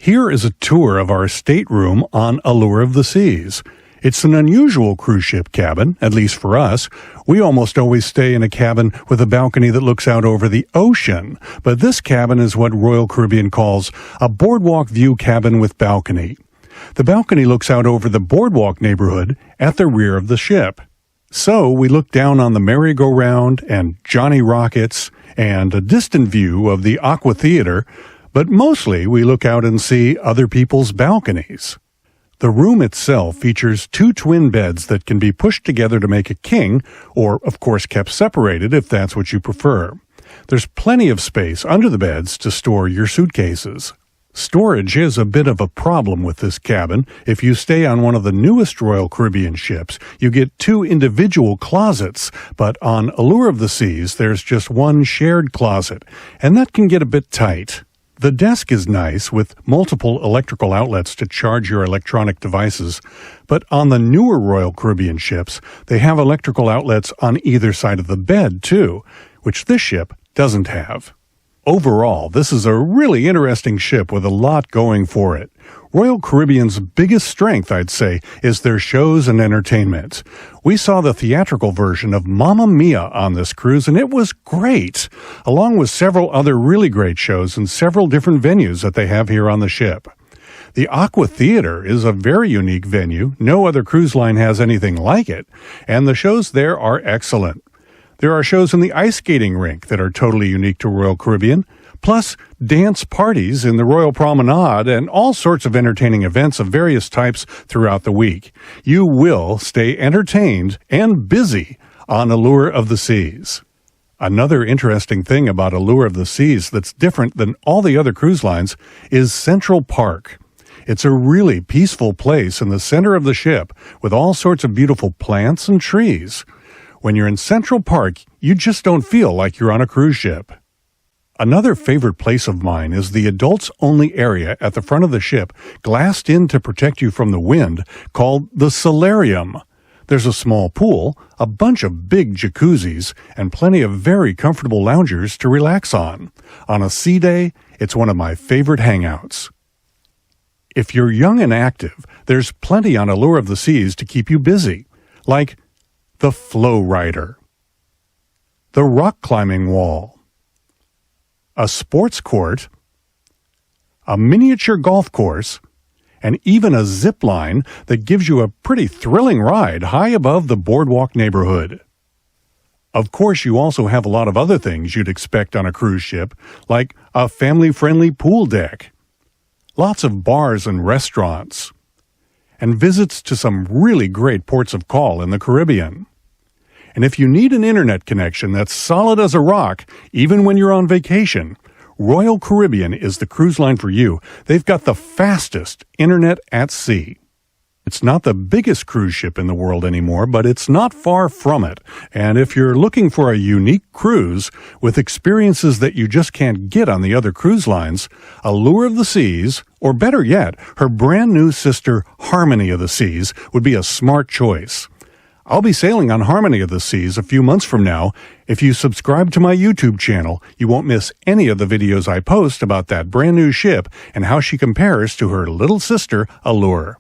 Here is a tour of our stateroom on Allure of the Seas. It's an unusual cruise ship cabin, at least for us. We almost always stay in a cabin with a balcony that looks out over the ocean, but this cabin is what Royal Caribbean calls a Boardwalk-View cabin with balcony. The balcony looks out over the Boardwalk neighborhood at the rear of the ship. So we look down on the merry-go-round and Johnny Rockets and a distant view of the Aqua Theater, but mostly we look out and see other people's balconies. The room itself features 2 twin beds that can be pushed together to make a king, or of course kept separated if that's what you prefer. There's plenty of space under the beds to store your suitcases. Storage is a bit of a problem with this cabin. If you stay on one of the newest Royal Caribbean ships, you get 2 individual closets, but on Allure of the Seas, there's just one shared closet, and that can get a bit tight. The desk is nice with multiple electrical outlets to charge your electronic devices, but on the newer Royal Caribbean ships, they have electrical outlets on either side of the bed too, which this ship doesn't have. Overall, this is a really interesting ship with a lot going for it. Royal Caribbean's biggest strength, I'd say, is their shows and entertainment. We saw the theatrical version of Mamma Mia on this cruise, and it was great, along with several other really great shows in several different venues that they have here on the ship. The Aqua Theater is a very unique venue. No other cruise line has anything like it, and the shows there are excellent. There are shows in the ice skating rink that are totally unique to Royal Caribbean, plus dance parties in the Royal Promenade and all sorts of entertaining events of various types throughout the week. You will stay entertained and busy on Allure of the Seas. Another interesting thing about Allure of the Seas that's different than all the other cruise lines is Central Park. It's a really peaceful place in the center of the ship with all sorts of beautiful plants and trees. When you're in Central Park, you just don't feel like you're on a cruise ship. Another favorite place of mine is the adults-only area at the front of the ship, glassed in to protect you from the wind, called the Solarium. There's a small pool, a bunch of big jacuzzis, and plenty of very comfortable loungers to relax on. On a sea day, it's one of my favorite hangouts. If you're young and active, there's plenty on Allure of the Seas to keep you busy, like the Flow Rider, the rock climbing wall, a sports court, a miniature golf course, and even a zip line that gives you a pretty thrilling ride high above the Boardwalk neighborhood. Of course, you also have a lot of other things you'd expect on a cruise ship, like a family-friendly pool deck, lots of bars and restaurants, and visits to some really great ports of call in the Caribbean. And if you need an internet connection that's solid as a rock, even when you're on vacation, Royal Caribbean is the cruise line for you. They've got the fastest internet at sea. It's not the biggest cruise ship in the world anymore, but it's not far from it. And if you're looking for a unique cruise with experiences that you just can't get on the other cruise lines, Allure of the Seas, or better yet, her brand new sister Harmony of the Seas, would be a smart choice. I'll be sailing on Harmony of the Seas a few months from now. If you subscribe to my YouTube channel, you won't miss any of the videos I post about that brand new ship and how she compares to her little sister, Allure.